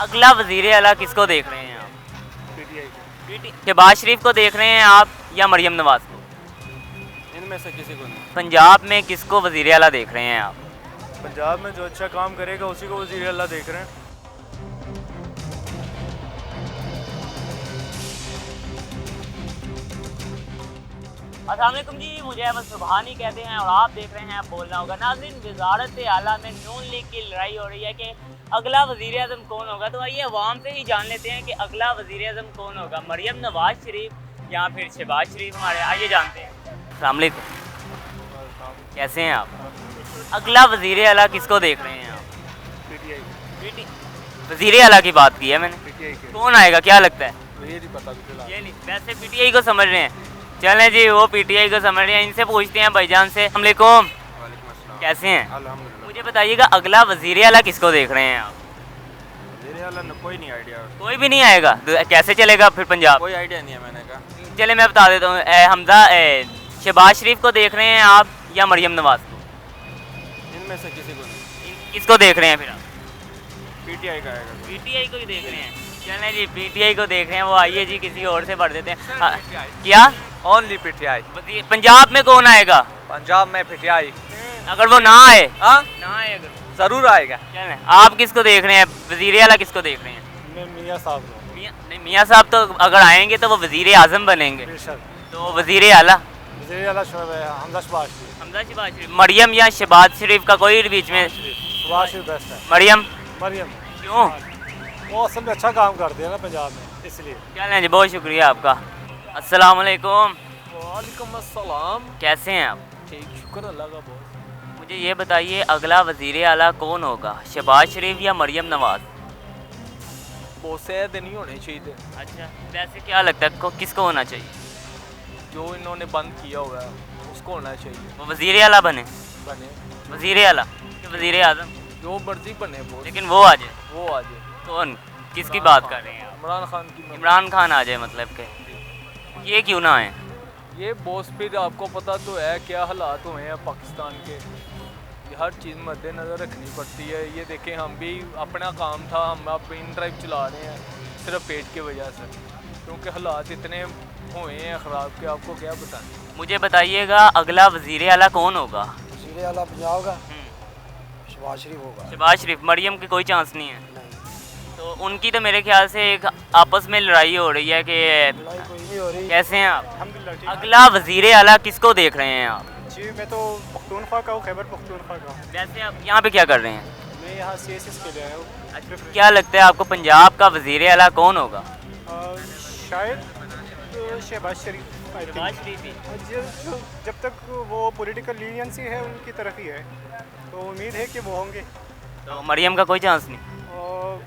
अगला वजीर आला किसको देख रहे हैं आप? पीटीआई शहबाज शरीफ को देख रहे हैं आप या मरियम नवाज को? इनमें से किसी को नहीं। पंजाब में किसको वजीर आला देख रहे हैं आप? पंजाब में जो अच्छा काम करेगा उसी को वज़ीर अल्लाह देख रहे हैं। अस्सलाम वालेकुम जी, मुझे अहमद सुबहानी कहते हैं और आप देख रहे हैं बोलना होगा। नाज़रीन, वज़ारत आला में नून लीग की लड़ाई हो रही है कि अगला वज़ीर आज़म कौन होगा। तो आइए अवाम से ही जान लेते हैं कि अगला वज़ीर आज़म कौन होगा, मरियम नवाज शरीफ या फिर शहबाज शरीफ हमारे। आइए जानते हैं। अस्सलाम वालेकुम, कैसे हैं आप? अगला वज़ीर आला किसको देख रहे हैं आप? पीटीआई वज़ीर आला की बात की है मैंने। पीटीआई के कौन आएगा क्या लगता है? ये नहीं पता फिलहाल। ये नहीं, वैसे पीटीआई को समझ रहे हैं। चलें जी, वो पीटीआई को समझ रहे हैं, इनसे पूछते हैं भाईजान से। अस्सलाम वालेकुम, वालेकुम अस्सलाम। कैसे हैं? अल्हम्दुलिल्लाह। मुझे बताइएगा अगला वज़ीर आला किसको देख रहे हैं आप? वज़ीर आला ने कोई नहीं आइडिया। कोई भी नहीं आएगा तो कैसे चलेगा फिर पंजाब? कोई आइडिया नहीं है मैंने कहा। चले मैं बता देता हूँ। हमजा शहबाज शरीफ को देख रहे हैं आप या मरियम नवाज को? इनमें से किसी को नहीं। किसको देख रहे हैं फिर आप? पीटीआई का आएगा। पीटीआई को ही देख रहे हैं। चलें जी, पीटीआई को देख रहे हैं। वो आइए जी, किसी और से बढ़ देते हैं। क्या ओनली पीटीआई। पंजाब में कौन आएगा? पंजाब में पीटीआई। अगर वो ना आए? हाँ, ना आए अगर? जरूर आएगा। चलें, आप किसको देख रहे हैं? वज़ीर आला किसको देख रहे हैं? मैं मियाँ साहब हूँ। नहीं, मियाँ साहब तो अगर आएंगे तो वो वज़ीर आज़म बनेंगे, तो वज़ीर आला वज़ीर आला हमजा शहबाज शरीफ। हमजा शहबाज शरीफ। मरियम या शहबाज शरीफ का कोई बीच में? शहबाज शरीफ बेस्ट है। मरियम मरियम क्यों? वो असल में अच्छा काम करते हैं ना पंजाब में, इसलिए। चलें जी, बहुत शुक्रिया आपका। अस्सलाम वालेकुम, वालेकुम अस्सलाम। कैसे हैं आप? ठीक, शुक्र अल्लाह का बहुत। मुझे ये बताइए अगला वज़ीर आला कौन होगा, शहबाज शरीफ या मरियम नवाज? बहुत सैद नहीं होने चाहिए। अच्छा, वैसे क्या लगता है किसको होना चाहिए? जो इन्होंने बंद किया हुआ है उसको होना चाहिए। वो वज़ीर आला बने? बने वज़ीर आला कि वज़ीर आज़म? जो मर्जी बने वो, लेकिन वो आ जाए। वो आ जाए। कौन, किसकी बात कर रहे हैं आप? इमरान खान की मर्जी। इमरान खान आ जाए मतलब के? ये क्यों ना आए? ये बॉस, फिर आपको पता तो है क्या हालात हुए हैं पाकिस्तान के। ये हर चीज़ मद्देनज़र रखनी पड़ती है। ये देखें, हम भी अपना काम था, हम अब इन ड्राइव चला रहे हैं सिर्फ पेट की वजह से, क्योंकि हालात इतने हुए हैं ख़राब कि आपको क्या बताएं। मुझे बताइएगा अगला वज़ीर आला कौन होगा? वज़ीर आला पंजाब का शहबाज शरीफ होगा। शहबाज शरीफ। मरियम की कोई चांस नहीं है? नहीं, तो उनकी तो मेरे ख्याल से एक आपस में लड़ाई हो रही है कि लड़ाई कोई नहीं हो रही। कैसे हैं आप? अल्हम्दुलिल्लाह ठीक। अगला वज़ीर आला किसको देख रहे हैं आप? जी, मैं तो पख्तूनख्वा का हूँ, खैबर पख्तूनख्वा का हूँ। वैसे आप यहाँ पे क्या कर रहे हैं? मैं यहाँ CSS के लिए आया हूँ। क्या लगता है आपको पंजाब का वज़ीर आला कौन होगा? शायद शहबाज शरीफ। जब तक वो पॉलिटिकल लीनियंसी है उनकी तरफ ही है, तो उम्मीद है कि वो होंगे। तो मरियम का कोई चांस नहीं? और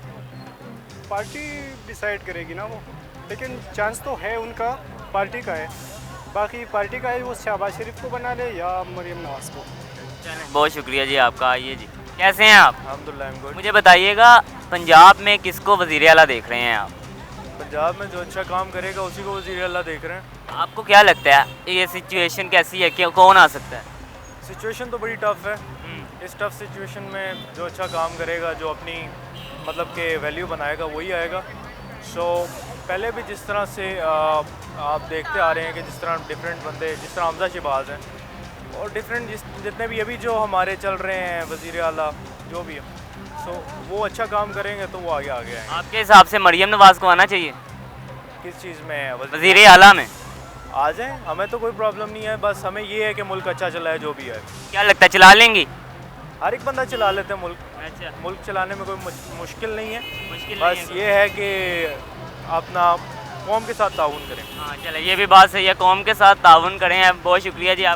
पार्टी डिसाइड करेगी ना वो, लेकिन चांस तो है उनका, पार्टी का है। बाकी पार्टी का है, वो शहबाज शरीफ को बना ले या मरियम नवाज को। बहुत शुक्रिया जी आपका। आइए जी, कैसे हैं आप? अल्हम्दुलिल्लाह। मुझे बताइएगा पंजाब में किसको वज़ीर आला देख रहे हैं आप? पंजाब में जो अच्छा काम करेगा उसी को वज़ीर अल्लाह देख रहे हैं। आपको क्या लगता है ये सिचुएशन कैसी है, क्यों, कौन आ सकता है? सिचुएशन तो बड़ी टफ़ है। इस टफ़ सिचुएशन में जो अच्छा काम करेगा, जो अपनी मतलब के वैल्यू बनाएगा, वही आएगा। सो पहले भी जिस तरह से आप देखते आ रहे हैं कि जिस तरह डिफरेंट बंदे, जिस तरह हमजा शहबाज हैं, और डिफरेंट जितने भी अभी जो हमारे चल रहे हैं वज़ीर आला जो भी है, सो वो अच्छा काम करेंगे तो वो आगे आएंगे। आपके हिसाब से मरियम नवाज को आना चाहिए किस चीज़ में? वज़ीर आला में? आ जाएँ, हमें तो कोई प्रॉब्लम नहीं है। बस हमें ये है कि मुल्क अच्छा चलाए, जो भी है। क्या लगता है चला लेंगी? हर एक बंदा चला लेते हैं मुल्क। अच्छा, मुल्क चलाने में कोई मुश्किल नहीं है। मुश्किल बस नहीं है। ये है कि अपना कौम के साथ ताउन करें। हाँ, चले, ये भी बात सही है, कौम के साथ ताउन करें। बहुत शुक्रिया जी आप।